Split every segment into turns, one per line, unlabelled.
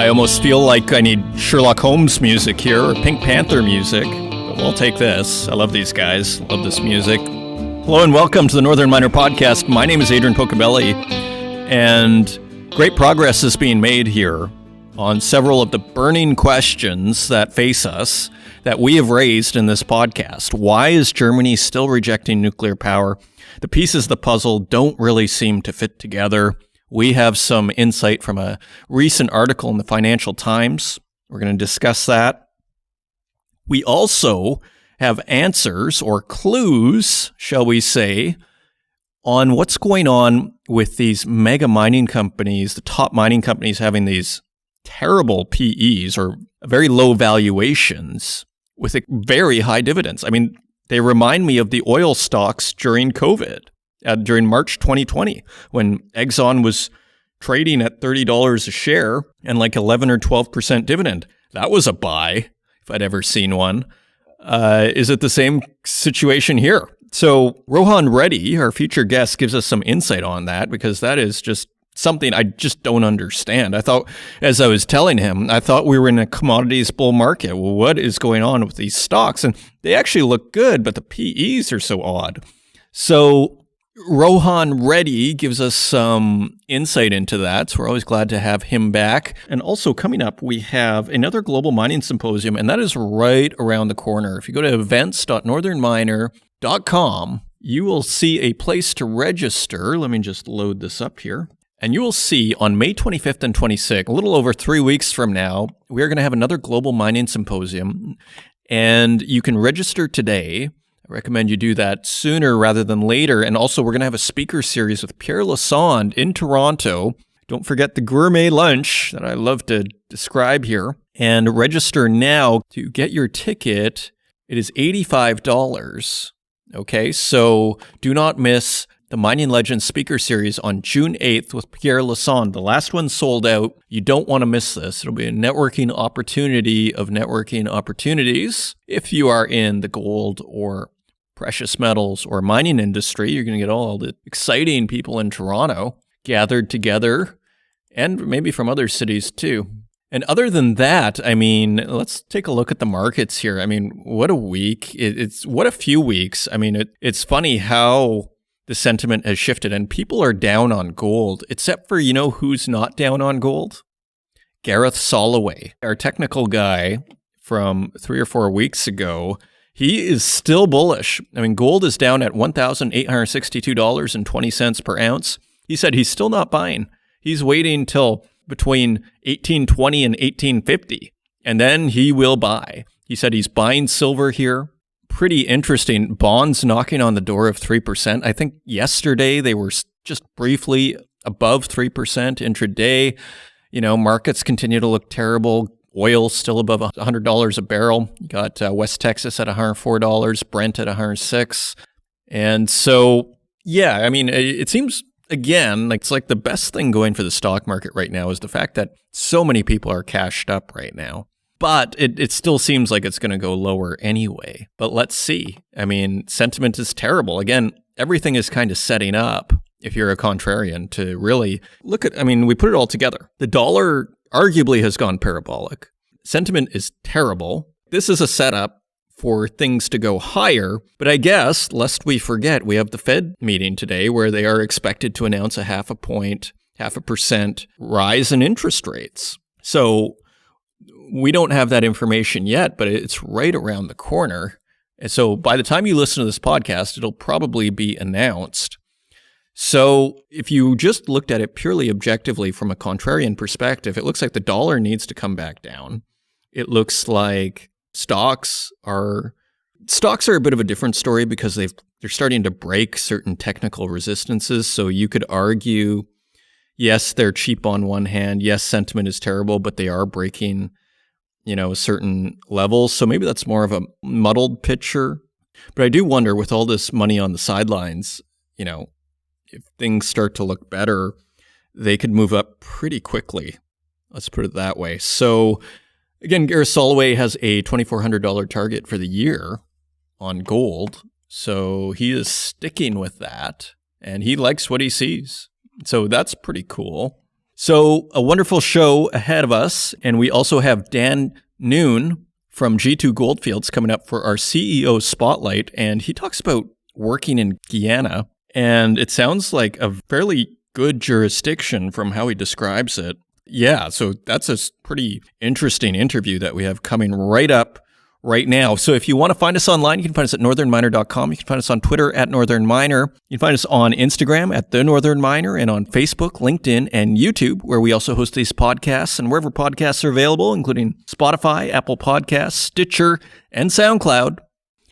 I almost feel like I need Sherlock Holmes music here or Pink Panther music. But we'll take this. I love these guys. Love this music. Hello and welcome to the Northern Miner Podcast. My name is Adrian Pocobelli, and great progress is being made here on several of the burning questions that face us that we have raised in this podcast. Why is Germany still rejecting nuclear power? The pieces of the puzzle don't really seem to fit together. We have some insight from a recent article in the Financial Times. We're going to discuss that. We also have answers or clues, shall we say, on what's going on with these mega mining companies, the top mining companies having these terrible PEs or very low valuations with very high dividends. I mean, they remind me of the oil stocks during COVID. During March 2020, when Exxon was trading at $30 a share and like 11 or 12% dividend. That was a buy, if I'd ever seen one. Is it the same situation here? So Rohan Reddy, our featured guest, gives us some insight on that, because that is just something I just don't understand. I thought, as I was telling him, I thought we were in a commodities bull market. Well, what is going on with these stocks? And they actually look good, but the PEs are so odd. So Rohan Reddy gives us some insight into that, so we're always glad to have him back. And also coming up, we have another global mining symposium, and that is right around the corner. If you go to events.northernminer.com, you will see a place to register. Let me just load this up here. And you will see on May 25th and 26th, a little over 3 weeks from now, we are going to have another global mining symposium, and you can register today. I recommend you do that sooner rather than later. And also, we're going to have a speaker series with Pierre Lassonde in Toronto. Don't forget the gourmet lunch that I love to describe here. And register now to get your ticket. It is $85. Okay, so do not miss the Mining Legends speaker series on June 8th with Pierre Lassonde. The last one sold out. You don't want to miss this. It'll be a networking opportunity of networking opportunities. If you are in the gold or precious metals or mining industry, you're going to get all the exciting people in Toronto gathered together, and maybe from other cities too. And other than that, I mean, let's take a look at the markets here. I mean, what a week. What a few weeks. I mean, it's funny how the sentiment has shifted, and people are down on gold, except for, you know, who's not down on gold? Gareth Soloway, our technical guy from 3 or 4 weeks ago. He is still bullish. I mean, gold is down at $1,862.20 per ounce. He said he's still not buying. He's waiting till between 1820 and 1850, and then he will buy. He said he's buying silver here. Pretty interesting. Bonds knocking on the door of 3%. I think yesterday they were just briefly above 3% intraday. You know, markets continue to look terrible. Oil still above $100 a barrel. You got West Texas at $104, Brent at $106. And so, yeah, I mean, it seems, again, like it's like the best thing going for the stock market right now is the fact that so many people are cashed up right now. But it still seems like it's going to go lower anyway. But let's see. I mean, sentiment is terrible. Again, everything is kind of setting up, if you're a contrarian, to really look at, I mean, we put it all together. The dollar arguably has gone parabolic. Sentiment is terrible. This is a setup for things to go higher. But I guess, lest we forget, we have the Fed meeting today where they are expected to announce a 0.5% rise in interest rates. So we don't have that information yet, but it's right around the corner. And so by the time you listen to this podcast, it'll probably be announced. So if you just looked at it purely objectively from a contrarian perspective, it looks like the dollar needs to come back down. It looks like stocks are a bit of a different story because they're starting to break certain technical resistances. So you could argue, yes, they're cheap on one hand. Yes, sentiment is terrible, but they are breaking, you know, certain levels. So maybe that's more of a muddled picture. But I do wonder, with all this money on the sidelines, you know, if things start to look better, they could move up pretty quickly. Let's put it that way. So again, Gareth Soloway has a $2,400 target for the year on gold. So he is sticking with that, and he likes what he sees. So that's pretty cool. So, a wonderful show ahead of us. And we also have Dan Noon from G2 Goldfields coming up for our CEO Spotlight. And he talks about working in Guyana. And it sounds like a fairly good jurisdiction from how he describes it. Yeah, so that's a pretty interesting interview that we have coming right up right now. So if you want to find us online, you can find us at northernminer.com. You can find us on Twitter at Northern Miner. You can find us on Instagram at The Northern Miner and on Facebook, LinkedIn, and YouTube, where we also host these podcasts and wherever podcasts are available, including Spotify, Apple Podcasts, Stitcher, and SoundCloud.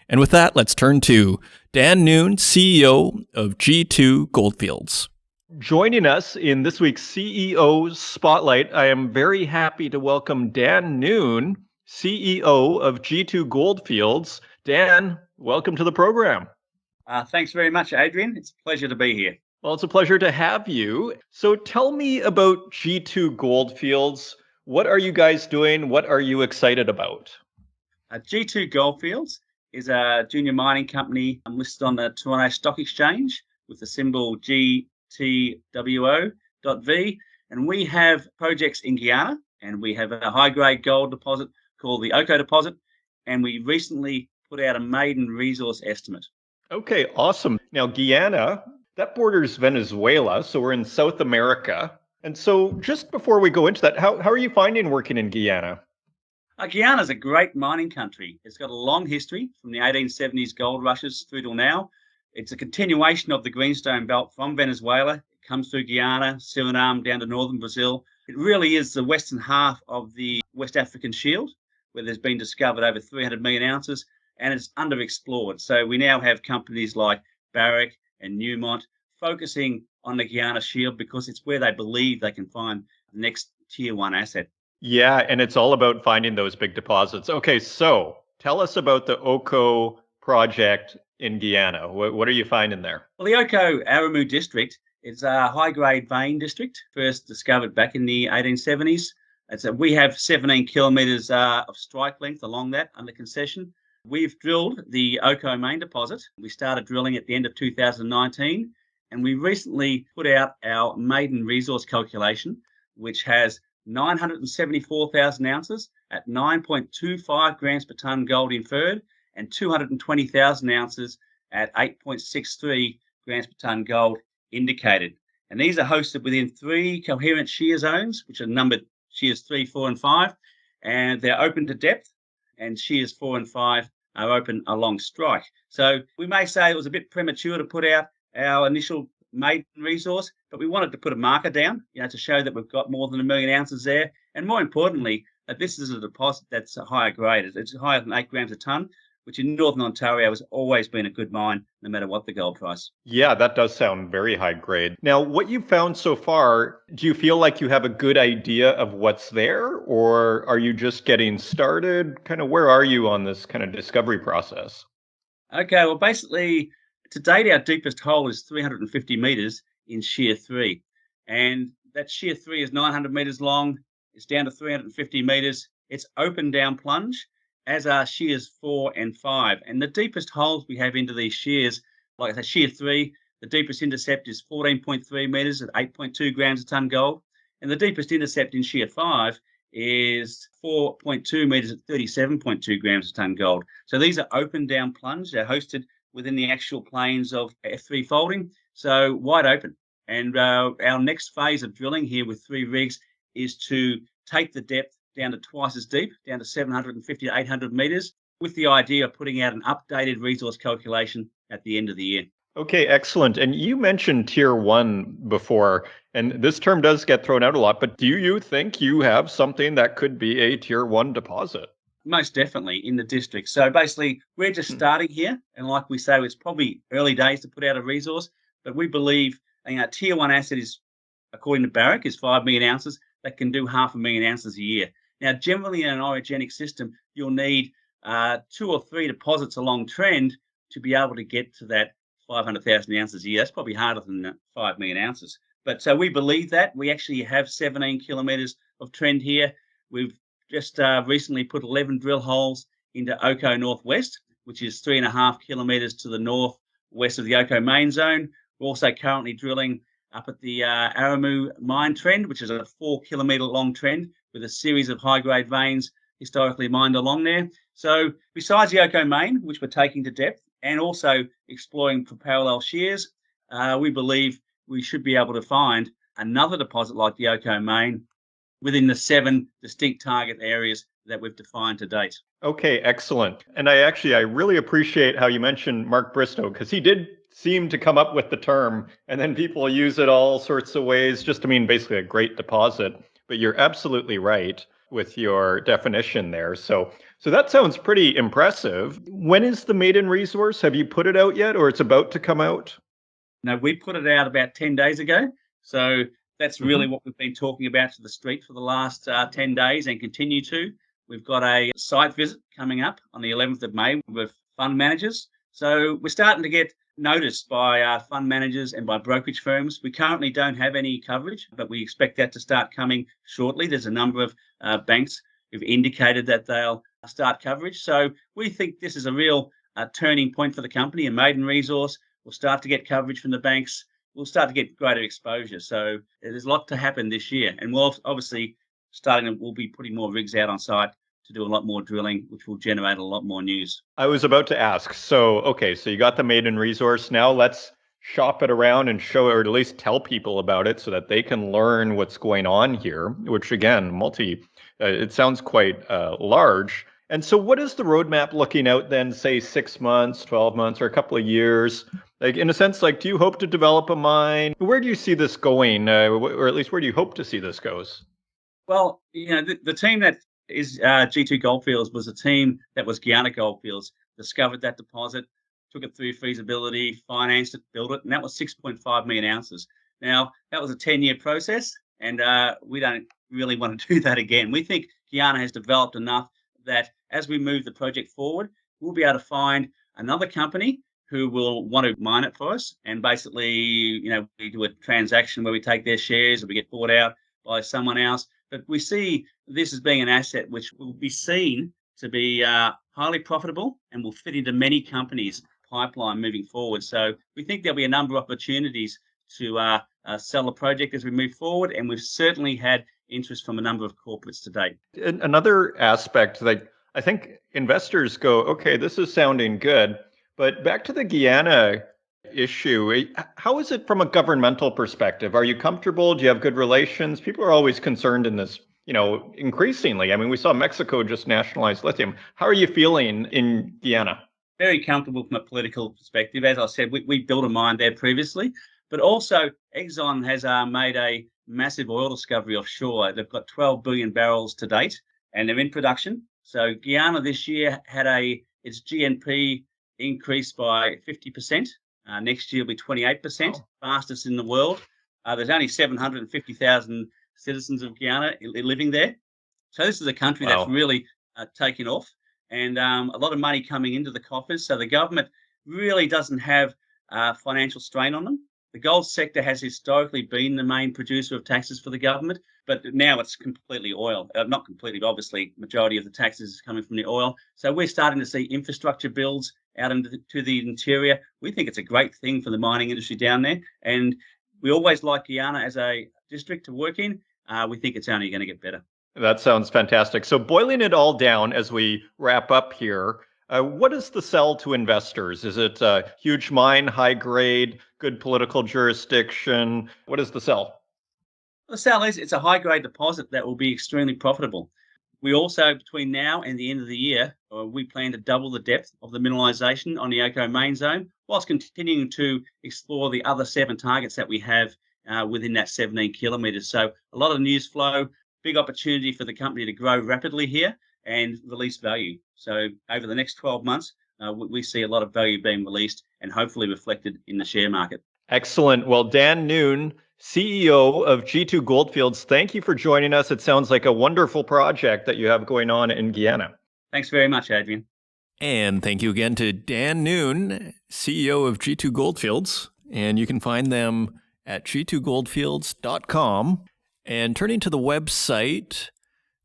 And with that, let's turn to Dan Noon, CEO of G2 Goldfields. Joining us in this week's CEO Spotlight, I am very happy to welcome Dan Noon, CEO of G2 Goldfields. Dan, welcome to the program.
Thanks very much, Adrian. It's a pleasure to be here.
Well, it's a pleasure to have you. So tell me about G2 Goldfields. What are you guys doing? What are you excited about?
G2 Goldfields is a junior mining company listed on the Toronto Stock Exchange with the symbol GTWO.V. And we have projects in Guyana, and we have a high-grade gold deposit called the Oko deposit, and we recently put out a maiden resource estimate.
Okay, awesome. Now, Guyana, that borders Venezuela, so we're in South America. And so just before we go into that, how are you finding working in Guyana?
Guyana is a great mining country. It's got a long history from the 1870s gold rushes through till now. It's a continuation of the Greenstone Belt from Venezuela. It comes through Guyana, Suriname, down to northern Brazil. It really is the western half of the West African Shield, where there's been discovered over 300 million ounces, and it's underexplored. So we now have companies like Barrick and Newmont focusing on the Guyana Shield because it's where they believe they can find the next tier one asset.
Yeah, and it's all about finding those big deposits. Okay, so tell us about the Oko project in Guyana. What are you finding there?
Well, the Oko Aramu district is a high-grade vein district, first discovered back in the 1870s. We have 17 kilometres of strike length along that under concession. We've drilled the Oko main deposit. We started drilling at the end of 2019, and we recently put out our maiden resource calculation, which has 974,000 ounces at 9.25 grams per tonne gold inferred and 220,000 ounces at 8.63 grams per tonne gold indicated. And these are hosted within 3 coherent shear zones, which are numbered shears 3, 4, and 5, and they're open to depth, and shears 4 and 5 are open along strike. So we may say it was a bit premature to put out our initial maiden resource, but we wanted to put a marker down, to show that we've got more than 1 million ounces there. And more importantly, that this is a deposit that's a higher grade. It's higher than 8 grams a tonne, which in Northern Ontario has always been a good mine, no matter what the gold price.
Yeah, that does sound very high grade. Now, what you've found so far, do you feel like you have a good idea of what's there, or are you just getting started? Kind of where are you on this kind of discovery process?
Okay, well, basically, to date, our deepest hole is 350 metres in shear 3. And that shear 3 is 900 metres long. It's down to 350 metres. It's open down plunge, as are shears 4 and 5. And the deepest holes we have into these shears, like I said, shear 3, the deepest intercept is 14.3 metres at 8.2 grams a tonne gold. And the deepest intercept in shear 5 is 4.2 metres at 37.2 grams a tonne gold. So these are open down plunge. They're hosted within the actual planes of F3 folding, so wide open. And our next phase of drilling here with 3 rigs is to take the depth down to twice as deep, down to 750 to 800 metres, with the idea of putting out an updated resource calculation at the end of the year.
Okay, excellent. And you mentioned tier 1 before, and this term does get thrown out a lot, but do you think you have something that could be a tier 1 deposit?
Most definitely in the district. So basically, we're just starting here. And like we say, it's probably early days to put out a resource, but we believe a tier 1 asset is, according to Barrick, is 5 million ounces that can do 500,000 ounces a year. Now, generally in an orogenic system, you'll need 2 or 3 deposits along trend to be able to get to that 500,000 ounces a year. That's probably harder than 5 million ounces. But so we believe that. We actually have 17 kilometres of trend here. We've just recently put 11 drill holes into Oko Northwest, which is 3.5 kilometres to the northwest of the Oko main zone. We're also currently drilling up at the Aramu mine trend, which is a 4-kilometre long trend with a series of high-grade veins historically mined along there. So besides the Oko main, which we're taking to depth, and also exploring for parallel shears, we believe we should be able to find another deposit like the Oko main within the 7 distinct target areas that we've defined to date.
Okay, excellent. And I really appreciate how you mentioned Mark Bristow, because he did seem to come up with the term, and then people use it all sorts of ways just to mean basically a great deposit. But you're absolutely right with your definition there. So that sounds pretty impressive. When is the maiden resource? Have you put it out yet, or it's about to come out?
No, we put it out about 10 days ago. So that's really what we've been talking about to the street for the last 10 days and continue to. We've got a site visit coming up on the 11th of May with fund managers. So we're starting to get noticed by fund managers and by brokerage firms. We currently don't have any coverage, but we expect that to start coming shortly. There's a number of banks who've indicated that they'll start coverage. So we think this is a real turning point for the company, a maiden resource. We'll start to get coverage from the banks. We'll start to get greater exposure. So there's a lot to happen this year. And we'll obviously we'll be putting more rigs out on site to do a lot more drilling, which will generate a lot more news.
I was about to ask. So you got the maiden resource. Now let's shop it around and show, or at least tell people about it so that they can learn what's going on here, which again, it sounds quite large. And so what is the roadmap looking out then, say 6 months, 12 months, or a couple of years? Like, in a sense, like, do you hope to develop a mine? Where do you see this going? Or at least where do you hope to see this goes?
Well, the team that is G2 Goldfields was a team that was Guyana Goldfields, discovered that deposit, took it through feasibility, financed it, built it, and that was 6.5 million ounces. Now, that was a 10-year process, and we don't really want to do that again. We think Guyana has developed enough that as we move the project forward, we'll be able to find another company who will want to mine it for us. And basically, we do a transaction where we take their shares and we get bought out by someone else. But we see this as being an asset which will be seen to be highly profitable and will fit into many companies' pipeline moving forward. So we think there'll be a number of opportunities to sell the project as we move forward. And we've certainly had interest from a number of corporates to date.
Another aspect, like, I think investors go, okay, this is sounding good. But back to the Guyana issue, how is it from a governmental perspective? Are you comfortable? Do you have good relations? People are always concerned in this, increasingly. I mean, we saw Mexico just nationalize lithium. How are you feeling in Guyana?
Very comfortable from a political perspective. As I said, we built a mine there previously, but also Exxon has made a massive oil discovery offshore. They've got 12 billion barrels to date, and they're in production. So Guyana this year had its GNP increased by 50%. Next year will be 28%, fastest in the world. There's only 750,000 citizens of Guyana living there. So this is a country that's really taken off, and a lot of money coming into the coffers. So the government really doesn't have financial strain on them. The gold sector has historically been the main producer of taxes for the government, but now it's completely oil. Not completely, but obviously, majority of the taxes is coming from the oil. So we're starting to see infrastructure builds out into the interior. We think it's a great thing for the mining industry down there, and we always like Guyana as a district to work in. We think it's only going to get better.
That sounds fantastic. So boiling it all down as we wrap up here, what is the sell to investors? Is it a huge mine, high grade, good political jurisdiction? What is the sell?
The sell is it's a high grade deposit that will be extremely profitable. We also, between now and the end of the year, we plan to double the depth of the mineralisation on the Oko main zone, whilst continuing to explore the other 7 targets that we have within that 17 kilometres. So a lot of news flow, big opportunity for the company to grow rapidly here and release value. So over the next 12 months, we see a lot of value being released and hopefully reflected in the share market.
Excellent. Well, Dan Noon, CEO of G2 Goldfields, thank you for joining us. It sounds like a wonderful project that you have going on in Guyana.
Thanks very much, Adrian.
And thank you again to Dan Noon, CEO of G2 Goldfields. And you can find them at g2goldfields.com. And turning to the website,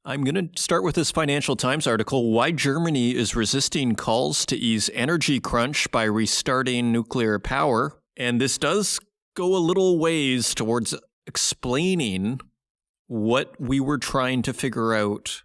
I'm going to start with this Financial Times article, Why Germany is Resisting Calls to Ease Energy Crunch by Restarting Nuclear Power. And this does go a little ways towards explaining what we were trying to figure out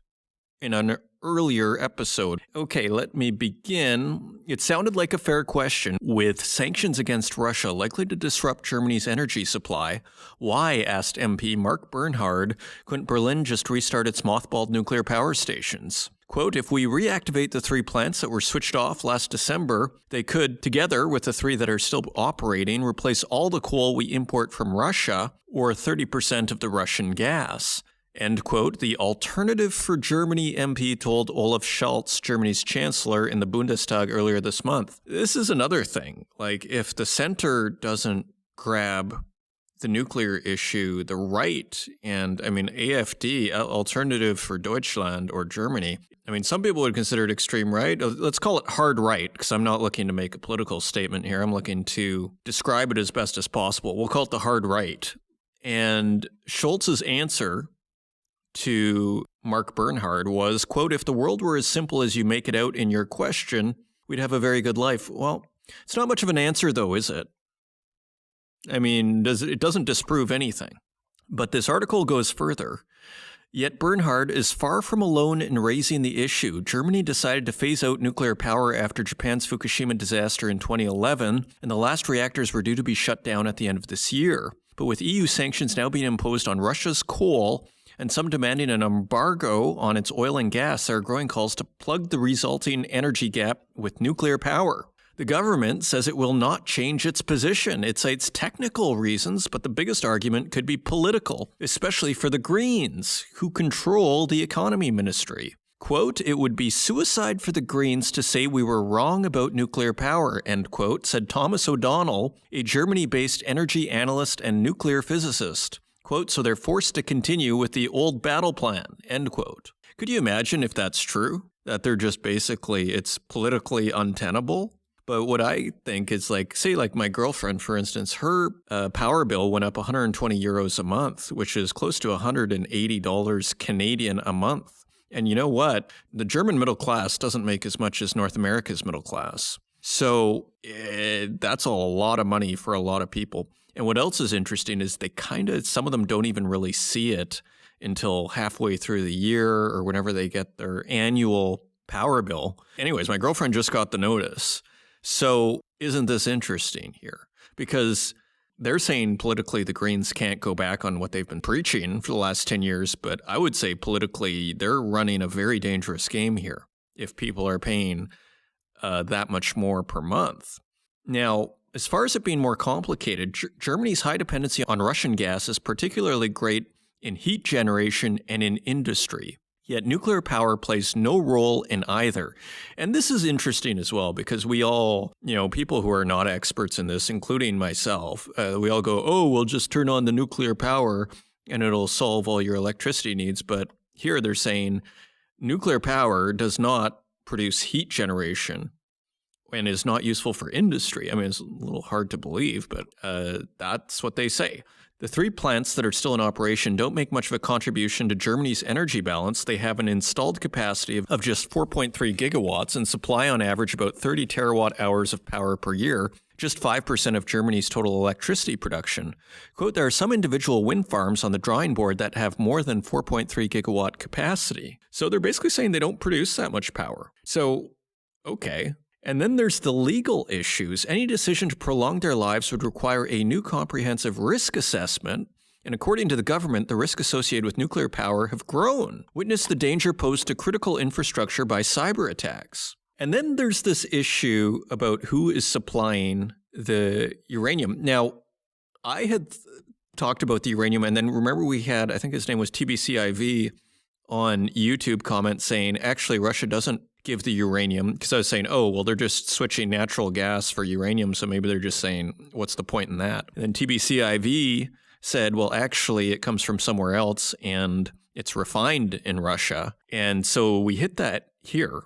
in an earlier episode. Okay, let me begin. It sounded like a fair question. With sanctions against Russia likely to disrupt Germany's energy supply, why, asked MP Mark Bernhard, couldn't Berlin just restart its mothballed nuclear power stations? Quote, if we reactivate the 3 plants that were switched off last December, they could, together with the 3 that are still operating, replace all the coal we import from Russia, or 30% of the Russian gas. End quote. The Alternative for Germany MP told Olaf Scholz, Germany's chancellor, in the Bundestag earlier this month. This is another thing. Like, if the center doesn't grab the nuclear issue, the right, and I mean, AfD, Alternative for Deutschland or Germany, I mean, some people would consider it extreme right. Let's call it hard right, because I'm not looking to make a political statement here. I'm looking to describe it as best as possible. We'll call it the hard right. And Scholz's answer to Mark Bernhard was, quote, if the world were as simple as you make it out in your question, we'd have a very good life. Well, it's not much of an answer, though, is it? I mean, it doesn't disprove anything. But this article goes further. Yet Bernhard is far from alone in raising the issue. Germany decided to phase out nuclear power after Japan's Fukushima disaster in 2011, and the last reactors were due to be shut down at the end of this year. But with EU sanctions now being imposed on Russia's coal, and some demanding an embargo on its oil and gas, there are growing calls to plug the resulting energy gap with nuclear power. The government says it will not change its position. It cites technical reasons, but the biggest argument could be political, especially for the Greens, who control the economy ministry. Quote, it would be suicide for the Greens to say we were wrong about nuclear power, end quote, said Thomas O'Donnell, a Germany-based energy analyst and nuclear physicist. Quote, so they're forced to continue with the old battle plan, end quote. Could you imagine if that's true? That they're just basically, it's politically untenable? But what I think is like, say like my girlfriend, for instance, her power bill went up 120 euros a month, which is close to $180 Canadian a month. And you know what? The German middle class doesn't make as much as North America's middle class. So that's a lot of money for a lot of people. And what else is interesting is some of them don't even really see it until halfway through the year or whenever they get their annual power bill. Anyways, my girlfriend just got the notice. So isn't this interesting here? Because they're saying politically the Greens can't go back on what they've been preaching for the last 10 years, but I would say politically they're running a very dangerous game here if people are paying that much more per month. Now, as far as it being more complicated, Germany's high dependency on Russian gas is particularly great in heat generation and in industry. Yet nuclear power plays no role in either. And this is interesting as well because we all, people who are not experts in this, including myself, we all go, oh, we'll just turn on the nuclear power and it'll solve all your electricity needs. But here they're saying nuclear power does not produce heat generation and is not useful for industry. I mean, it's a little hard to believe, but that's what they say. The 3 plants that are still in operation don't make much of a contribution to Germany's energy balance. They have an installed capacity of just 4.3 gigawatts and supply on average about 30 terawatt hours of power per year, just 5% of Germany's total electricity production. Quote, there are some individual wind farms on the drawing board that have more than 4.3 gigawatt capacity. So they're basically saying they don't produce that much power. So, okay. And then there's the legal issues. Any decision to prolong their lives would require a new comprehensive risk assessment. And according to the government, the risk associated with nuclear power have grown. Witness the danger posed to critical infrastructure by cyber attacks. And then there's this issue about who is supplying the uranium. Now, I had talked about the uranium, and then remember we had, I think his name was TBCIV on YouTube comment saying, actually, Russia doesn't give the uranium, because I was saying, oh, well, they're just switching natural gas for uranium, so maybe they're just saying, what's the point in that? And then TBCIV said, well, actually, it comes from somewhere else, and it's refined in Russia. And so we hit that here.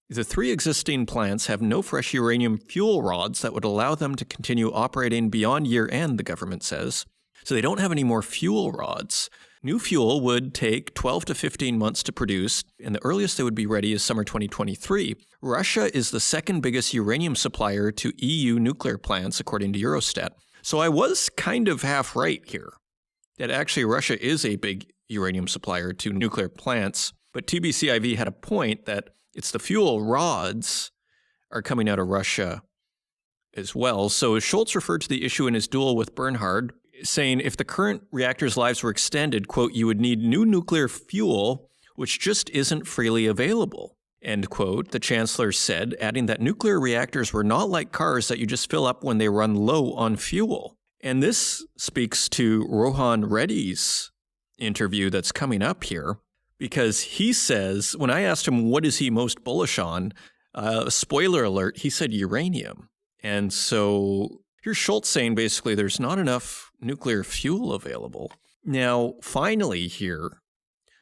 The 3 existing plants have no fresh uranium fuel rods that would allow them to continue operating beyond year end, the government says. So they don't have any more fuel rods. New fuel would take 12 to 15 months to produce, and the earliest they would be ready is summer 2023. Russia is the second biggest uranium supplier to EU nuclear plants, according to Eurostat. So I was kind of half right here, that actually Russia is a big uranium supplier to nuclear plants, but TBCIV had a point that it's the fuel rods are coming out of Russia as well. So Schultz referred to the issue in his duel with Bernhard, saying if the current reactors' lives were extended, quote, you would need new nuclear fuel, which just isn't freely available, end quote, the chancellor said, adding that nuclear reactors were not like cars that you just fill up when they run low on fuel. And this speaks to Rohan Reddy's interview that's coming up here, because he says, when I asked him what is he most bullish on, spoiler alert, he said uranium. And so here's Schultz saying basically there's not enough nuclear fuel available. Now, finally here,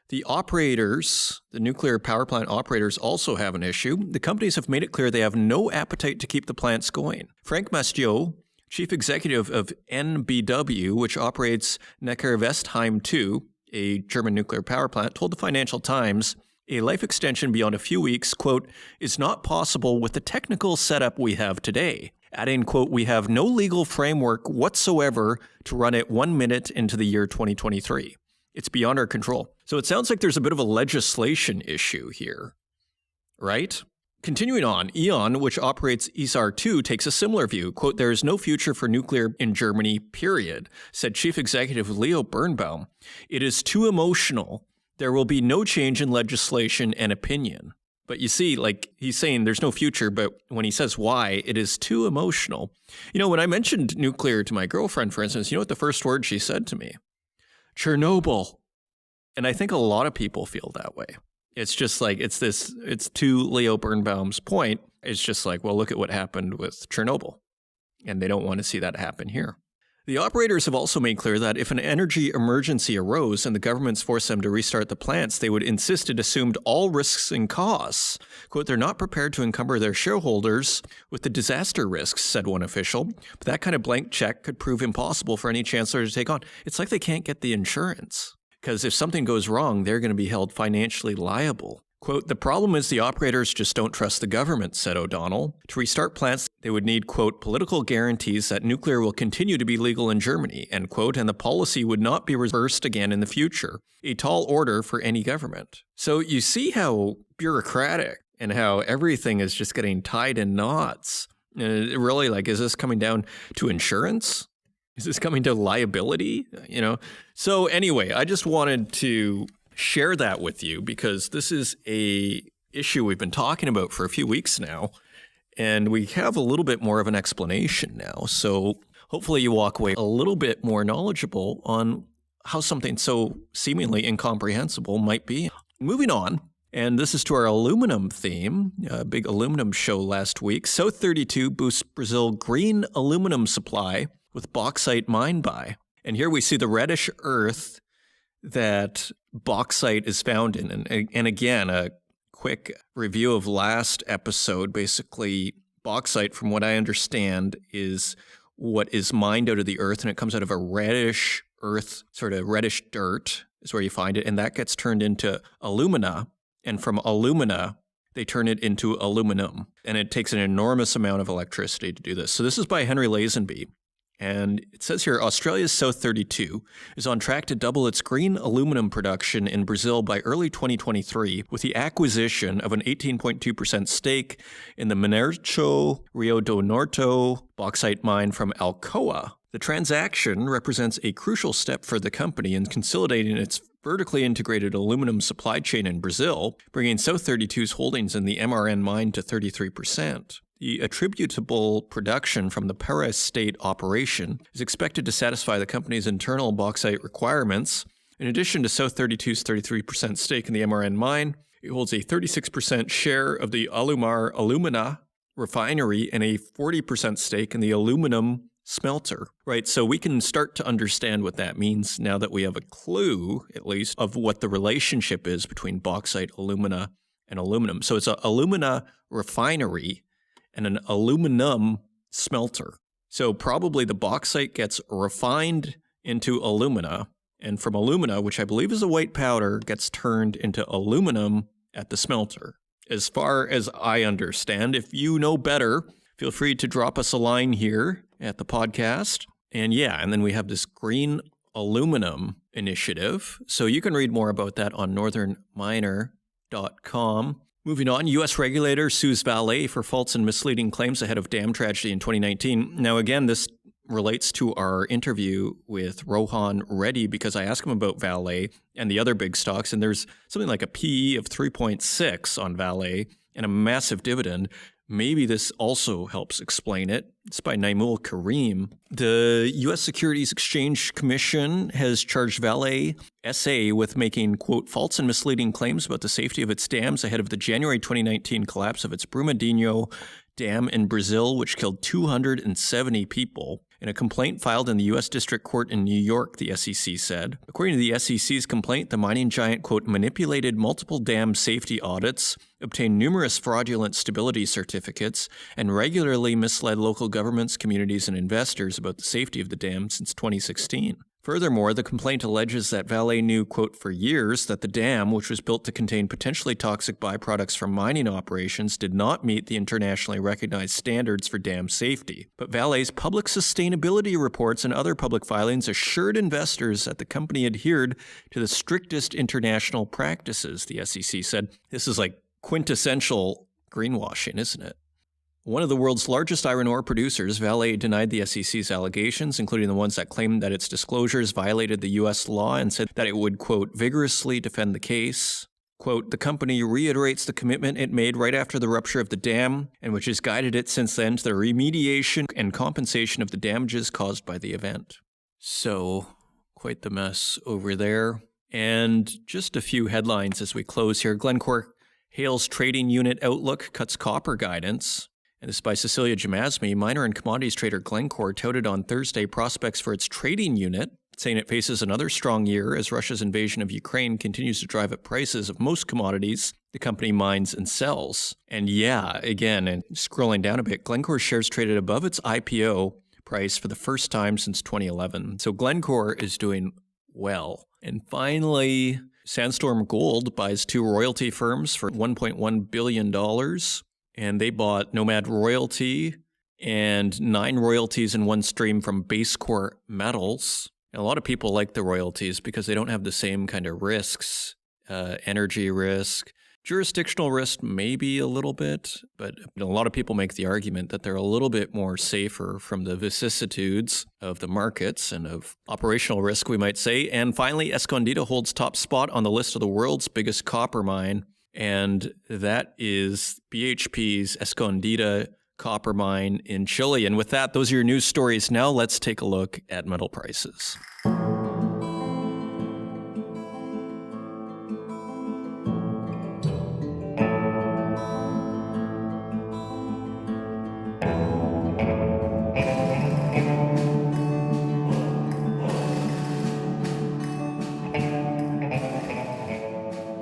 the operators, the nuclear power plant operators also have an issue. The companies have made it clear they have no appetite to keep the plants going. Frank Mastiot, chief executive of NBW, which operates Neckarwestheim 2, a German nuclear power plant, told the Financial Times a life extension beyond a few weeks, quote, is not possible with the technical setup we have today. Adding, quote, we have no legal framework whatsoever to run it 1 minute into the year 2023. It's beyond our control. So it sounds like there's a bit of a legislation issue here, right? Continuing on, E.ON, which operates ISAR 2, takes a similar view. Quote, there is no future for nuclear in Germany, period, said Chief Executive Leo Birnbaum. It is too emotional. There will be no change in legislation and opinion. But you see, like, he's saying there's no future, but when he says why, it is too emotional. You know, when I mentioned nuclear to my girlfriend, for instance, you know what the first word she said to me? Chernobyl. And I think a lot of people feel that way. It's just like, it's to Leo Birnbaum's point. It's just like, well, look at what happened with Chernobyl. And they don't want to see that happen here. The operators have also made clear that if an energy emergency arose and the governments forced them to restart the plants, they would insist it assumed all risks and costs. Quote, they're not prepared to encumber their shareholders with the disaster risks, said one official. But that kind of blank check could prove impossible for any chancellor to take on. It's like they can't get the insurance, because if something goes wrong, they're going to be held financially liable. Quote, the problem is the operators just don't trust the government, said O'Donnell. To restart plants, they would need, quote, political guarantees that nuclear will continue to be legal in Germany, end quote, and the policy would not be reversed again in the future. A tall order for any government. So you see how bureaucratic and how everything is just getting tied in knots. And it really, like, is this coming down to insurance? Is this coming to liability? You know? So anyway, I just wanted to share that with you because this is a issue we've been talking about for a few weeks now, and we have a little bit more of an explanation now. So hopefully you walk away a little bit more knowledgeable on how something so seemingly incomprehensible might be. Moving on, and this is to our aluminum theme, a big aluminum show last week. South 32 boosts Brazil green aluminum supply with bauxite mine buy. And here we see the reddish earth that bauxite is found in. And again, a quick review of last episode. Basically, bauxite, from what I understand, is what is mined out of the earth, and it comes out of a reddish earth, sort of reddish dirt is where you find it, and that gets turned into alumina. And from alumina, they turn it into aluminum. And it takes an enormous amount of electricity to do this. So this is by Henry Lazenby. And it says here, Australia's South 32 is on track to double its green aluminum production in Brazil by early 2023 with the acquisition of an 18.2% stake in the Minercho Rio do Norte bauxite mine from Alcoa. The transaction represents a crucial step for the company in consolidating its vertically integrated aluminum supply chain in Brazil, bringing South 32's holdings in the MRN mine to 33%. The attributable production from the Pará State operation is expected to satisfy the company's internal bauxite requirements. In addition to South 32's 33% stake in the MRN mine, it holds a 36% share of the Alumar Alumina refinery and a 40% stake in the aluminum smelter, right? So we can start to understand what that means now that we have a clue, at least, of what the relationship is between bauxite, alumina, and aluminum. So it's an alumina refinery and an aluminum smelter. So probably the bauxite gets refined into alumina, and from alumina, which I believe is a white powder, gets turned into aluminum at the smelter. As far as I understand, if you know better, feel free to drop us a line here at the podcast. And then we have this green aluminum initiative. So you can read more about that on northernminer.com. Moving on, U.S. regulator sues Vale for false and misleading claims ahead of dam tragedy in 2019. Now, again, this relates to our interview with Rohan Reddy because I asked him about Vale and the other big stocks, and there's something like a PE of 3.6 on Vale and a massive dividend. Maybe this also helps explain it. It's by Naimul Karim. The U.S. Securities Exchange Commission has charged Vale SA with making, quote, false and misleading claims about the safety of its dams ahead of the January 2019 collapse of its Brumadinho Dam in Brazil, which killed 270 people. In a complaint filed in the U.S. District Court in New York, the SEC said. According to the SEC's complaint, the mining giant, quote, manipulated multiple dam safety audits, obtained numerous fraudulent stability certificates, and regularly misled local governments, communities, and investors about the safety of the dam since 2016. Furthermore, the complaint alleges that Vale knew, quote, for years that the dam, which was built to contain potentially toxic byproducts from mining operations, did not meet the internationally recognized standards for dam safety. But Vale's public sustainability reports and other public filings assured investors that the company adhered to the strictest international practices, the SEC said. This is like quintessential greenwashing, isn't it? One of the world's largest iron ore producers, Vale denied the SEC's allegations, including the ones that claimed that its disclosures violated the U.S. law and said that it would, quote, vigorously defend the case. Quote, the company reiterates the commitment it made right after the rupture of the dam, and which has guided it since then to the remediation and compensation of the damages caused by the event. So, quite the mess over there. And just a few headlines as we close here. Glencore Hale's trading unit outlook cuts copper guidance. And this is by Cecilia Jamasmi. Miner and commodities trader Glencore touted on Thursday prospects for its trading unit, saying it faces another strong year as Russia's invasion of Ukraine continues to drive up prices of most commodities the company mines and sells. And again, and scrolling down a bit, Glencore shares traded above its IPO price for the first time since 2011. So Glencore is doing well. And finally, Sandstorm Gold buys 2 royalty firms for $1.1 billion. And they bought Nomad Royalty and 9 royalties in one stream from Basecore Metals. And a lot of people like the royalties because they don't have the same kind of risks, energy risk, jurisdictional risk, maybe a little bit. But a lot of people make the argument that they're a little bit more safer from the vicissitudes of the markets and of operational risk, we might say. And finally, Escondida holds top spot on the list of the world's biggest copper mine. And that is BHP's Escondida copper mine in Chile. And with that, those are your news stories. Now let's take a look at metal prices.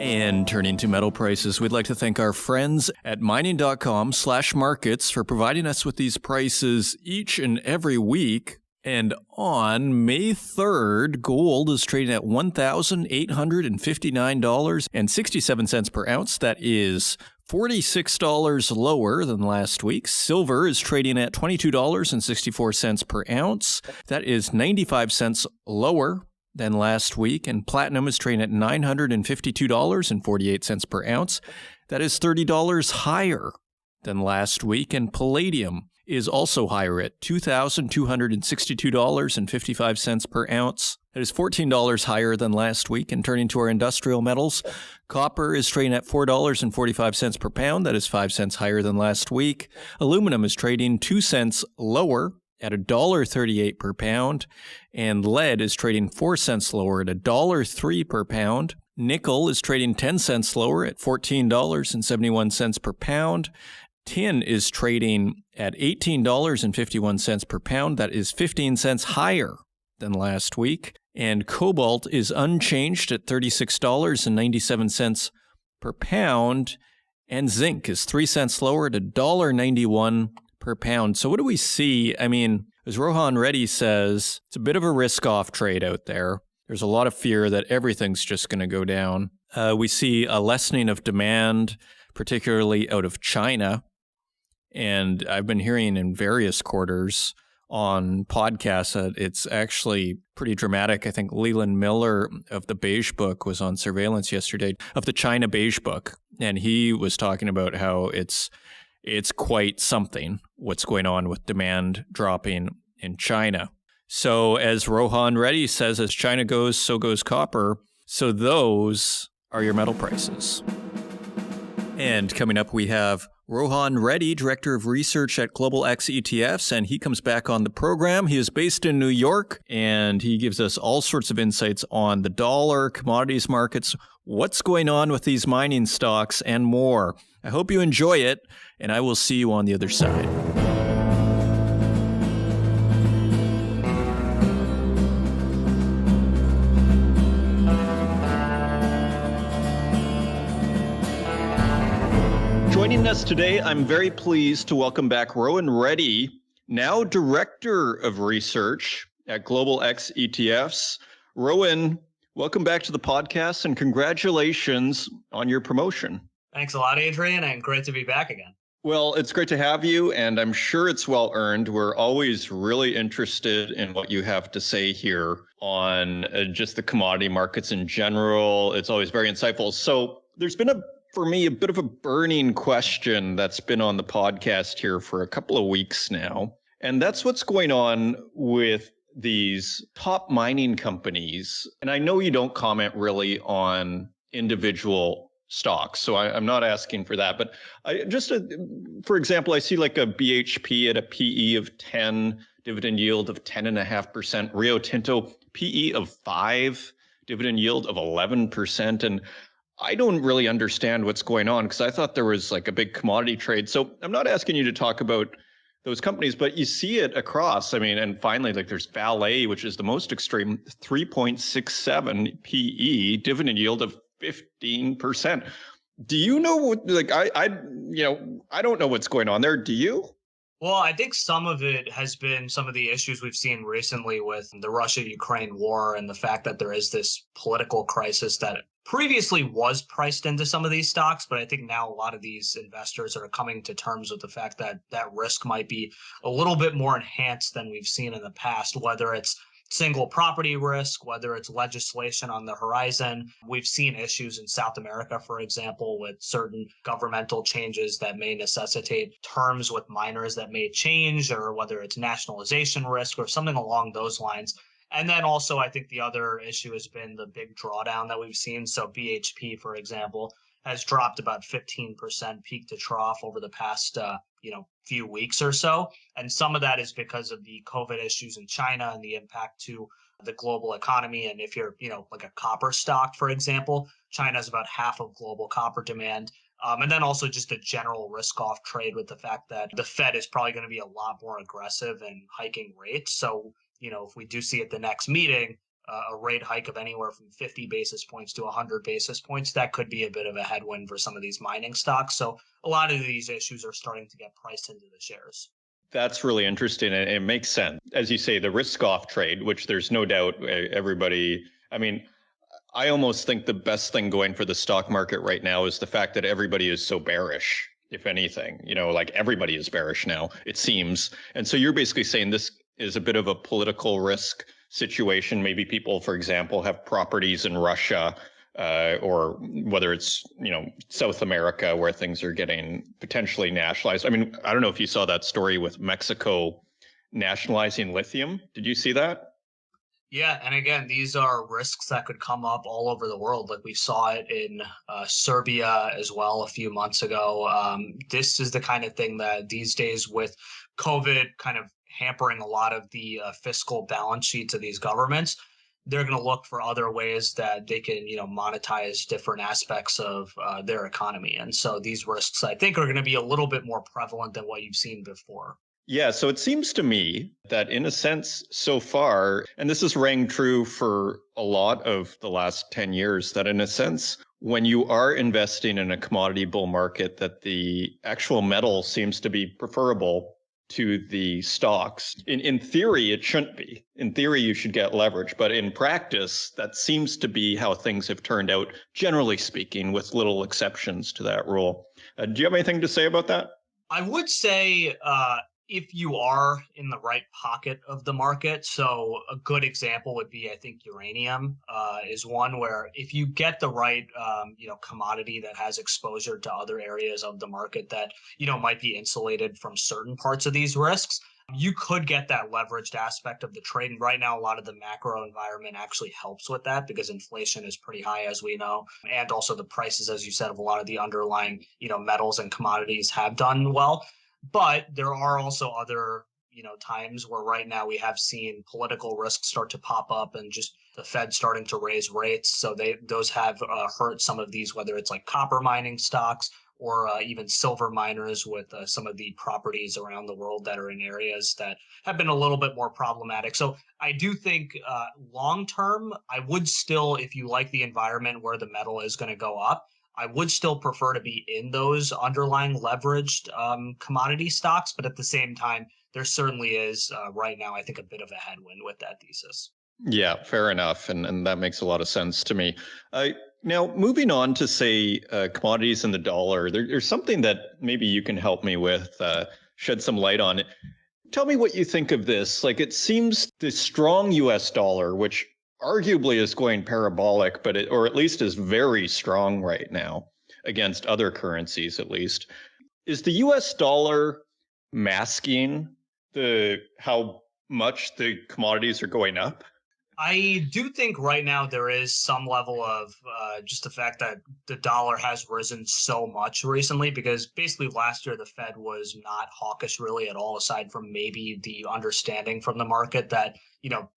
And turning to metal prices, we'd like to thank our friends at mining.com/markets for providing us with these prices each and every week. And on May 3rd, gold is trading at $1,859.67 per ounce. That is $46 lower than last week. Silver is trading at $22.64 per ounce. That is 95 cents lower than last week, and platinum is trading at $952.48 per ounce. That is $30 higher than last week, and palladium is also higher at $2,262.55 per ounce. That is $14 higher than last week. And turning to our industrial metals, copper is trading at $4.45 per pound. That is 5 cents higher than last week. Aluminum is trading 2 cents lower at $1.38 per pound, and lead is trading 4 cents lower at $1.03 per pound. Nickel is trading 10 cents lower at $14.71 per pound. Tin is trading at $18.51 per pound. That is 15 cents higher than last week. And cobalt is unchanged at $36.97 per pound. And zinc is 3 cents lower at $1.91 per pound. So what do we see? I mean, as Rohan Reddy says, it's a bit of a risk-off trade out there. There's a lot of fear that everything's just going to go down. We see a lessening of demand, particularly out of China. And I've been hearing in various quarters on podcasts that it's actually pretty dramatic. I think Leland Miller of the Beige Book was on surveillance yesterday of the China Beige Book, and he was talking about how it's quite something what's going on with demand dropping in China. So as Rohan Reddy says, as China goes, so goes copper. So those are your metal prices. And coming up, we have Rohan Reddy, Director of Research at Global X ETFs, and he comes back on the program. He is based in New York, and he gives us all sorts of insights on the dollar, commodities markets, what's going on with these mining stocks, and more. I hope you enjoy it, and I will see you on the other side. Joining us today, I'm very pleased to welcome back Rohan Reddy, now Director of Research at Global X ETFs. Rohan, welcome back to the podcast and congratulations on your promotion.
Thanks a lot, Adrian, and great to be back again.
Well, it's great to have you, and I'm sure it's well earned. We're always really interested in what you have to say here on just the commodity markets in general. It's always very insightful. So there's been for me, a bit of a burning question that's been on the podcast here for a couple of weeks now. And that's what's going on with these top mining companies. And I know you don't comment really on individual stocks, so I'm not asking for that. But for example, I see like a BHP at a PE of 10, dividend yield of 10.5%, Rio Tinto PE of 5, dividend yield of 11%. And I don't really understand what's going on because I thought there was like a big commodity trade. So I'm not asking you to talk about those companies, but you see it across. I mean, and finally, like there's Vale, which is the most extreme, 3.67 PE, dividend yield of 15%. Do you know what, like, I don't know what's going on there. Do you?
Well, I think some of it has been some of the issues we've seen recently with the Russia-Ukraine war and the fact that there is this political crisis that previously was priced into some of these stocks. But I think now a lot of these investors are coming to terms with the fact that that risk might be a little bit more enhanced than we've seen in the past, whether it's single property risk, whether it's legislation on the horizon. We've seen issues in South America, for example, with certain governmental changes that may necessitate terms with miners that may change, or whether it's nationalization risk or something along those lines. And then also, I think the other issue has been the big drawdown that we've seen. So BHP, for example, has dropped about 15% peak to trough over the past few weeks or so. And some of that is because of the COVID issues in China and the impact to the global economy. And if you're, like a copper stock, for example, China is about half of global copper demand. And then also just a general risk off trade with the fact that the Fed is probably going to be a lot more aggressive in hiking rates. So, if we do see at the next meeting, a rate hike of anywhere from 50 basis points to 100 basis points, that could be a bit of a headwind for some of these mining stocks. So a lot of these issues are starting to get priced into the shares.
That's really interesting. And it makes sense. As you say, the risk off trade, which there's no doubt everybody, I almost think the best thing going for the stock market right now is the fact that everybody is so bearish, if anything, like everybody is bearish now, it seems. And so you're basically saying this is a bit of a political risk situation. Maybe people, for example, have properties in Russia, or whether it's, South America where things are getting potentially nationalized. I don't know if you saw that story with Mexico nationalizing lithium. Did you see that?
Yeah. And again, these are risks that could come up all over the world. Like we saw it in Serbia as well a few months ago. This is the kind of thing that these days, with COVID kind of hampering a lot of the fiscal balance sheets of these governments, they're going to look for other ways that they can, monetize different aspects of their economy. And so these risks, I think, are going to be a little bit more prevalent than what you've seen before.
Yeah, so it seems to me that in a sense so far, and this has rang true for a lot of the last 10 years, that in a sense, when you are investing in a commodity bull market, that the actual metal seems to be preferable to the stocks. In theory, it shouldn't be. In theory, you should get leverage. But in practice, that seems to be how things have turned out, generally speaking, with little exceptions to that rule. Do you have anything to say about that?
I would say, if you are in the right pocket of the market. So a good example would be, I think, uranium is one where if you get the right, commodity that has exposure to other areas of the market that, might be insulated from certain parts of these risks, you could get that leveraged aspect of the trade. And right now, a lot of the macro environment actually helps with that because inflation is pretty high, as we know. And also the prices, as you said, of a lot of the underlying, metals and commodities have done well. But there are also other, times where right now we have seen political risks start to pop up and just the Fed starting to raise rates. So those have hurt some of these, whether it's like copper mining stocks or even silver miners with some of the properties around the world that are in areas that have been a little bit more problematic. So I do think long term, I would still, if you like the environment where the metal is going to go up, I would still prefer to be in those underlying leveraged commodity stocks. But at the same time, there certainly is right now, I think, a bit of a headwind with that thesis.
Yeah, fair enough. And that makes a lot of sense to me. Now, moving on to, say, commodities and the dollar, there's something that maybe you can help me with, shed some light on it. Tell me what you think of this. Like, it seems the strong US dollar, which arguably is going parabolic, or at least is very strong right now against other currencies, at least. Is the US dollar masking how much the commodities are going up?
I do think right now there is some level of just the fact that the dollar has risen so much recently, because basically last year the Fed was not hawkish really at all, aside from maybe the understanding from the market that,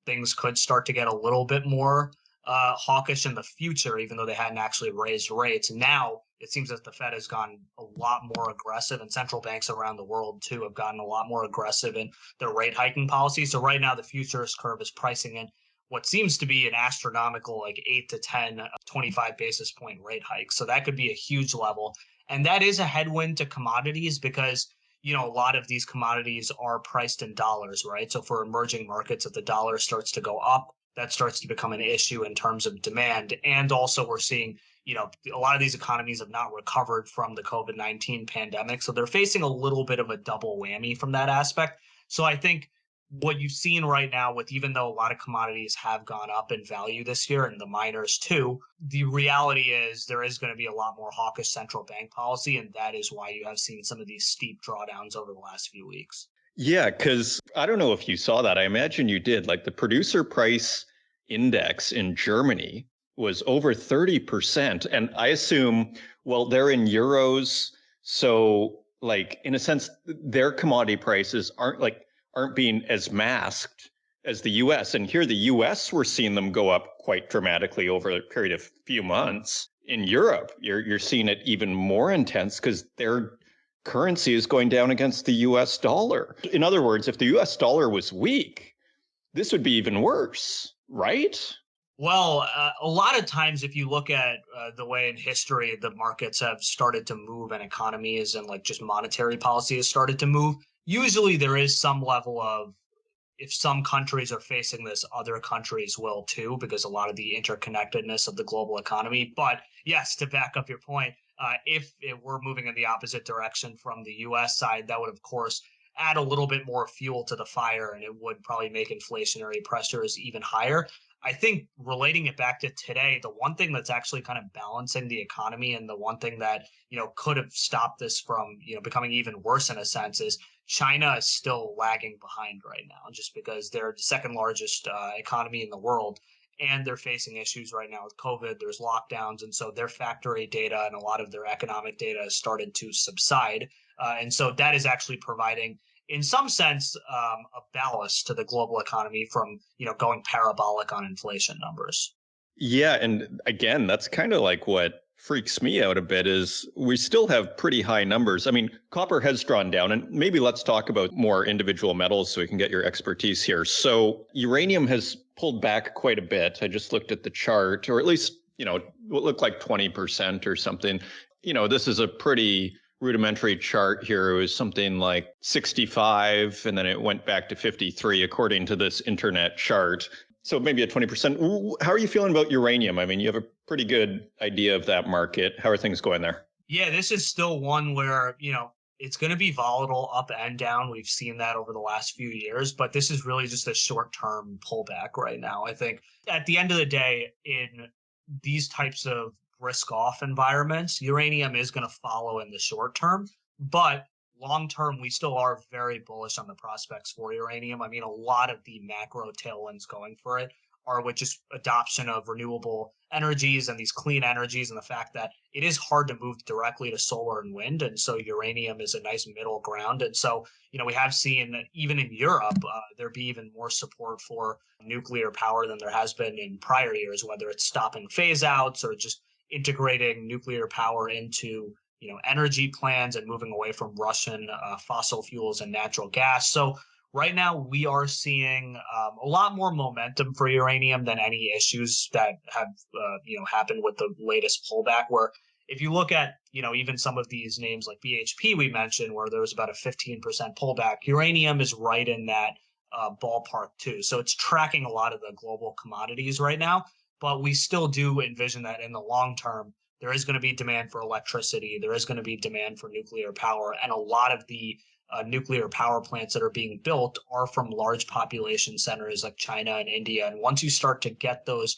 things could start to get a little bit more hawkish in the future, even though they hadn't actually raised rates. Now it seems that the Fed has gone a lot more aggressive, and central banks around the world too have gotten a lot more aggressive in their rate hiking policy. So right now the futures curve is pricing in what seems to be an astronomical like 8 to 10, 25 basis point rate hike. So that could be a huge level. And that is a headwind to commodities because, a lot of these commodities are priced in dollars, right? So for emerging markets, if the dollar starts to go up, that starts to become an issue in terms of demand. And also we're seeing, a lot of these economies have not recovered from the COVID-19 pandemic. So they're facing a little bit of a double whammy from that aspect. So I think what you've seen right now, with even though a lot of commodities have gone up in value this year and the miners too, the reality is there is going to be a lot more hawkish central bank policy. And that is why you have seen some of these steep drawdowns over the last few weeks.
Yeah, because I don't know if you saw that. I imagine you did. Like the producer price index in Germany was over 30%. And I assume, well, they're in euros. So like, in a sense, their commodity prices aren't being as masked as the US. And here the US, we're seeing them go up quite dramatically over a period of few months. In Europe, you're seeing it even more intense because their currency is going down against the US dollar. In other words, if the US dollar was weak, this would be even worse, right?
Well, a lot of times, if you look at the way in history the markets have started to move and economies and like just monetary policy has started to move, usually there is some level of, if some countries are facing this, other countries will too, because a lot of the interconnectedness of the global economy. But yes, to back up your point, if it were moving in the opposite direction from the US side, that would, of course, add a little bit more fuel to the fire, and it would probably make inflationary pressures even higher. I think relating it back to today, the one thing that's actually kind of balancing the economy, and the one thing that, could have stopped this from, becoming even worse in a sense, is China is still lagging behind right now, just because they're the second largest economy in the world. And they're facing issues right now with COVID. There's lockdowns. And so their factory data and a lot of their economic data has started to subside. And so that is actually providing, in some sense, a ballast to the global economy from, going parabolic on inflation numbers.
Yeah. And again, that's kind of like what freaks me out a bit is we still have pretty high numbers. I mean, copper has drawn down, and maybe let's talk about more individual metals so we can get your expertise here. So uranium has pulled back quite a bit. I just looked at the chart, or at least, it looked like 20% or something. This is a pretty rudimentary chart here. It was something like 65, and then it went back to 53, according to this internet chart. So maybe at 20%. How are you feeling about uranium? I mean, you have a pretty good idea of that market. How are things going there?
Yeah, this is still one where, It's going to be volatile up and down. We've seen that over the last few years, but this is really just a short-term pullback right now. I think at the end of the day, in these types of risk-off environments, uranium is going to follow in the short term, but long term, we still are very bullish on the prospects for uranium. I mean, a lot of the macro tailwinds going for it are with just adoption of renewable energies and these clean energies, and the fact that it is hard to move directly to solar and wind. And so uranium is a nice middle ground. And so, we have seen that even in Europe, there be even more support for nuclear power than there has been in prior years, whether it's stopping phase outs or just integrating nuclear power into energy plans and moving away from Russian fossil fuels and natural gas. So right now we are seeing a lot more momentum for uranium than any issues that have happened with the latest pullback. Where if you look at even some of these names like BHP we mentioned, where there was about a 15% pullback, uranium is right in that ballpark too. So it's tracking a lot of the global commodities right now. But we still do envision that in the long term, there is going to be demand for electricity. There is going to be demand for nuclear power. And a lot of the nuclear power plants that are being built are from large population centers like China and India. And once you start to get those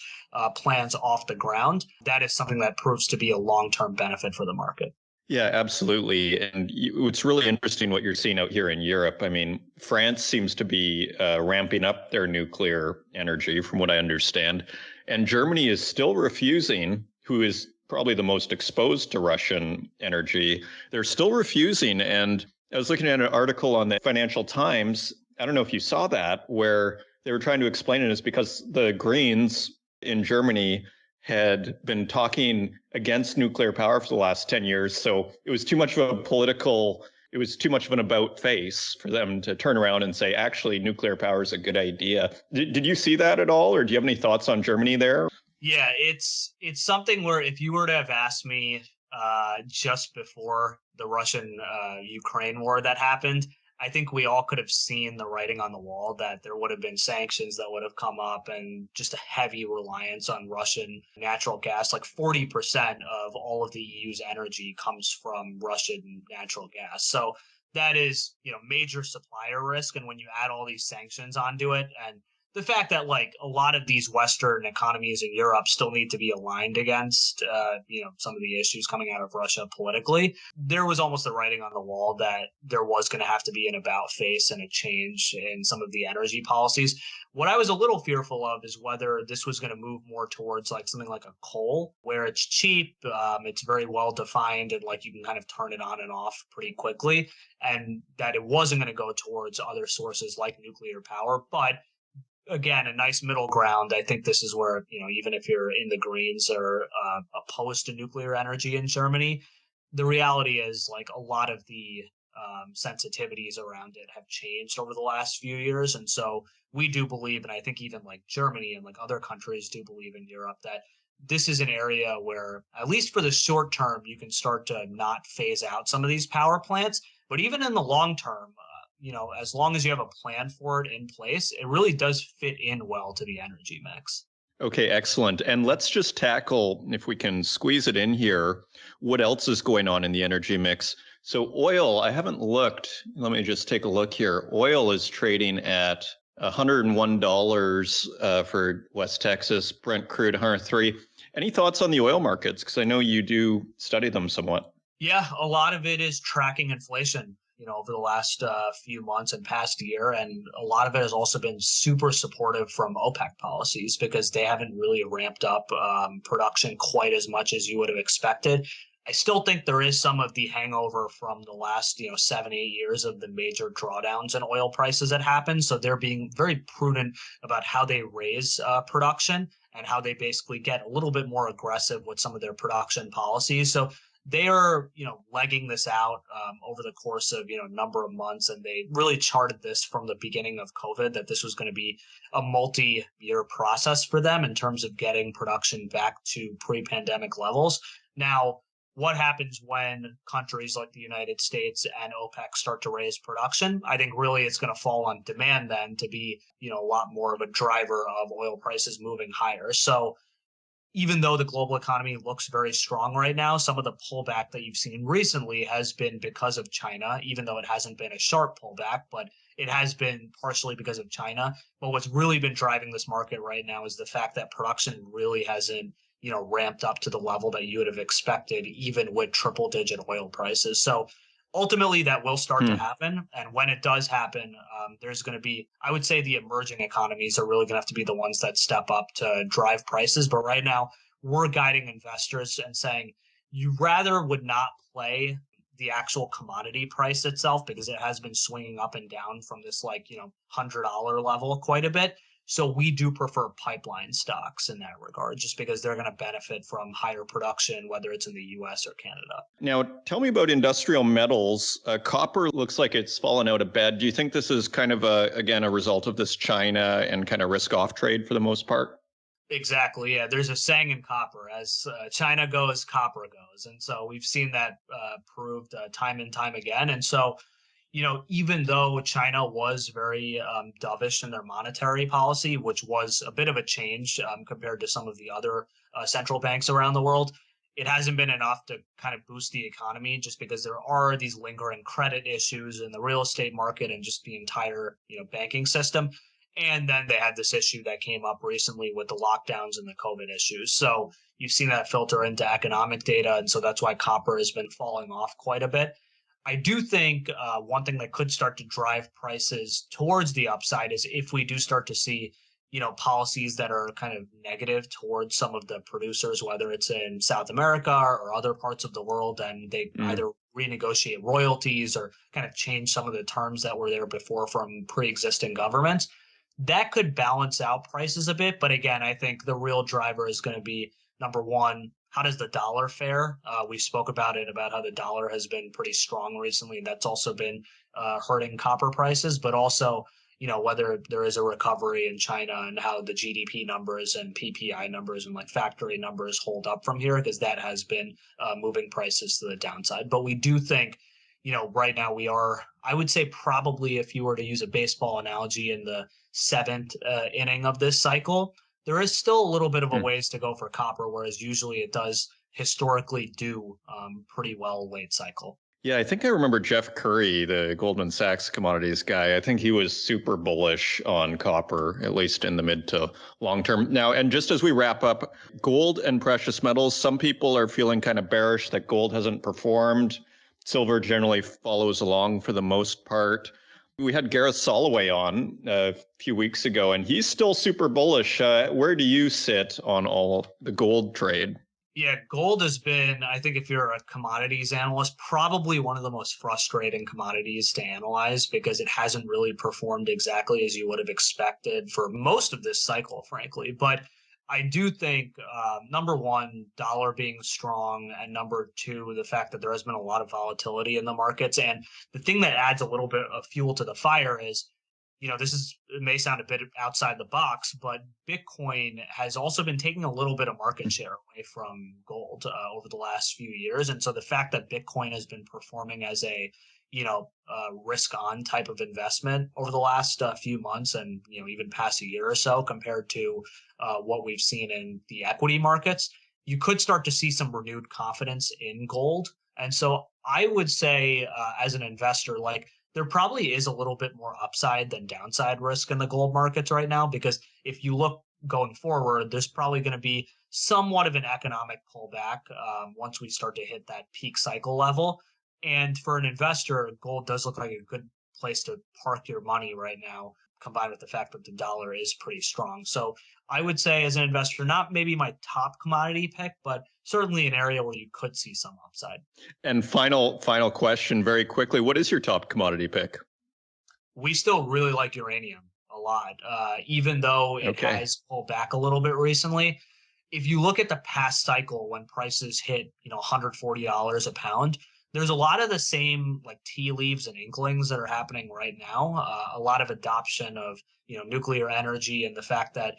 plants off the ground, that is something that proves to be a long-term benefit for the market.
Yeah, absolutely. And it's really interesting what you're seeing out here in Europe. I mean, France seems to be ramping up their nuclear energy, from what I understand. And Germany is still refusing, who is probably the most exposed to Russian energy. They're still refusing. And I was looking at an article on the Financial Times. I don't know if you saw that, where they were trying to explain it. Is because the Greens in Germany had been talking against nuclear power for the last 10 years. So it was too much of a political, it was too much of an about face for them to turn around and say, actually, nuclear power is a good idea. Did you see that at all? Or do you have any thoughts on Germany there?
Yeah, it's something where if you were to have asked me just before the Russian-Ukraine war that happened, I think we all could have seen the writing on the wall that there would have been sanctions that would have come up and just a heavy reliance on Russian natural gas. Like 40% of all of the EU's energy comes from Russian natural gas. So that is, major supplier risk. And when you add all these sanctions onto it, and the fact that a lot of these Western economies in Europe still need to be aligned against, some of the issues coming out of Russia politically, there was almost the writing on the wall that there was going to have to be an about face and a change in some of the energy policies. What I was a little fearful of is whether this was going to move more towards something like a coal, where it's cheap, it's very well defined, and you can kind of turn it on and off pretty quickly, and that it wasn't going to go towards other sources like nuclear power. But again, a nice middle ground. I think this is where, even if you're in the Greens or opposed to nuclear energy in Germany, the reality is a lot of the sensitivities around it have changed over the last few years. And so we do believe, and I think even Germany and other countries do believe in Europe, that this is an area where, at least for the short term, you can start to not phase out some of these power plants. But even in the long term, as long as you have a plan for it in place, it really does fit in well to the energy mix.
Okay, excellent. And let's just tackle, if we can squeeze it in here, what else is going on in the energy mix. So oil, I haven't looked. Let me just take a look here. Oil is trading at $101 for West Texas, Brent crude 103. Any thoughts on the oil markets? Because I know you do study them somewhat.
Yeah, a lot of it is tracking inflation, over the last few months and past year. And a lot of it has also been super supportive from OPEC policies, because they haven't really ramped up production quite as much as you would have expected. I still think there is some of the hangover from the last, 7-8 years of the major drawdowns in oil prices that happened. So they're being very prudent about how they raise production and how they basically get a little bit more aggressive with some of their production policies. So they are, legging this out over the course of, a number of months. And they really charted this from the beginning of COVID, that this was going to be a multi-year process for them in terms of getting production back to pre-pandemic levels. Now, what happens when countries like the United States and OPEC start to raise production? I think really it's going to fall on demand then to be, a lot more of a driver of oil prices moving higher. So even though the global economy looks very strong right now, some of the pullback that you've seen recently has been because of China, even though it hasn't been a sharp pullback, but it has been partially because of China. But what's really been driving this market right now is the fact that production really hasn't, ramped up to the level that you would have expected, even with triple digit oil prices. So ultimately that will start to happen. And when it does happen, there's going to be, I would say the emerging economies are really going to have to be the ones that step up to drive prices. But right now we're guiding investors and saying you rather would not play the actual commodity price itself because it has been swinging up and down from this $100 level quite a bit. So we do prefer pipeline stocks in that regard, just because they're going to benefit from higher production, whether it's in the US or Canada.
Now, tell me about industrial metals. Copper looks like it's fallen out of bed. Do you think this is kind of, again, a result of this China and kind of risk-off trade for the most part?
Exactly. Yeah. There's a saying in copper, as China goes, copper goes. And so we've seen that proved time and time again. And so, even though China was very dovish in their monetary policy, which was a bit of a change compared to some of the other central banks around the world, it hasn't been enough to kind of boost the economy just because there are these lingering credit issues in the real estate market and just the entire, banking system. And then they had this issue that came up recently with the lockdowns and the COVID issues. So you've seen that filter into economic data. And so that's why copper has been falling off quite a bit. I do think one thing that could start to drive prices towards the upside is if we do start to see, policies that are kind of negative towards some of the producers, whether it's in South America or other parts of the world, and they either renegotiate royalties or kind of change some of the terms that were there before from pre-existing governments. That could balance out prices a bit. But again, I think the real driver is going to be, number one, how does the dollar fare? We spoke about how the dollar has been pretty strong recently. That's also been hurting copper prices, but also, whether there is a recovery in China and how the GDP numbers and PPI numbers and factory numbers hold up from here, because that has been moving prices to the downside. But we do think, right now we are, I would say probably if you were to use a baseball analogy, in the seventh inning of this cycle. There is still a little bit of a ways to go for copper, whereas usually it does historically do pretty well late cycle.
Yeah, I think I remember Jeff Curry, the Goldman Sachs commodities guy. I think he was super bullish on copper, at least in the mid to long term. Now, and just as we wrap up, gold and precious metals, some people are feeling kind of bearish that gold hasn't performed. Silver generally follows along for the most part. We had Gareth Soloway on a few weeks ago, and he's still super bullish. Where do you sit on all the gold trade?
Yeah, gold has been, I think if you're a commodities analyst, probably one of the most frustrating commodities to analyze because it hasn't really performed exactly as you would have expected for most of this cycle, frankly. But I do think, number one, dollar being strong, and number two, the fact that there has been a lot of volatility in the markets. And the thing that adds a little bit of fuel to the fire is, it may sound a bit outside the box, but Bitcoin has also been taking a little bit of market share away from gold over the last few years. And so the fact that Bitcoin has been performing as a risk on type of investment over the last few months and, even past a year or so compared to what we've seen in the equity markets, you could start to see some renewed confidence in gold. And so I would say as an investor, there probably is a little bit more upside than downside risk in the gold markets right now, because if you look going forward, there's probably going to be somewhat of an economic pullback once we start to hit that peak cycle level. And for an investor, gold does look like a good place to park your money right now, combined with the fact that the dollar is pretty strong. So I would say as an investor, not maybe my top commodity pick, but certainly an area where you could see some upside.
And final question very quickly, what is your top commodity pick?
We still really like uranium a lot, even though it has pulled back a little bit recently. If you look at the past cycle when prices hit, $140 a pound, there's a lot of the same tea leaves and inklings that are happening right now. A lot of adoption of, nuclear energy and the fact that,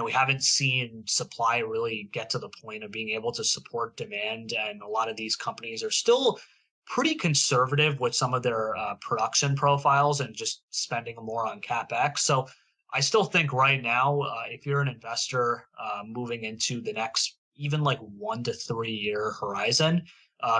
we haven't seen supply really get to the point of being able to support demand. And a lot of these companies are still pretty conservative with some of their production profiles and just spending more on CapEx. So I still think right now, if you're an investor moving into the next even like 1 to 3 year horizon,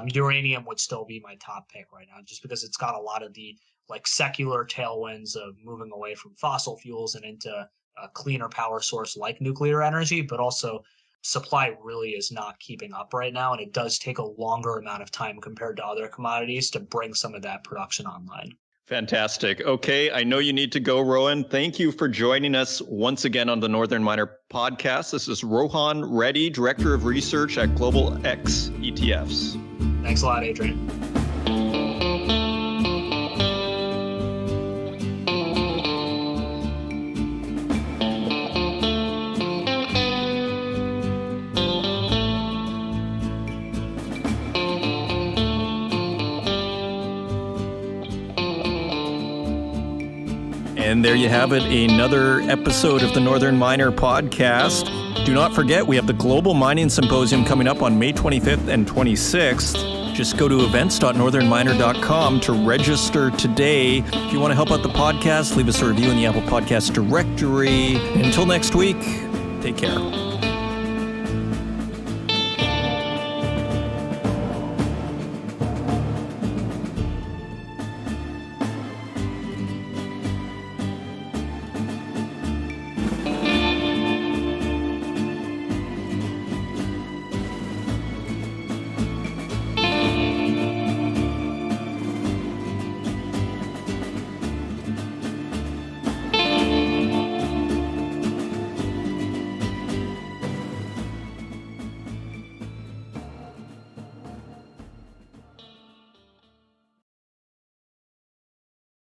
uranium would still be my top pick right now, just because it's got a lot of the like secular tailwinds of moving away from fossil fuels and into a cleaner power source like nuclear energy, but also supply really is not keeping up right now. And it does take a longer amount of time compared to other commodities to bring some of that production online.
Fantastic. Okay, I know you need to go, Rohan. Thank you for joining us once again on the Northern Miner Podcast. This is Rohan Reddy, Director of Research at Global X ETFs.
Thanks a lot, Adrian.
And there you have it, another episode of the Northern Miner Podcast. Do not forget, we have the Global Mining Symposium coming up on May 25th and 26th. Just go to events.northernminer.com to register today. If you want to help out the podcast, leave us a review in the Apple Podcast directory. Until next week, take care.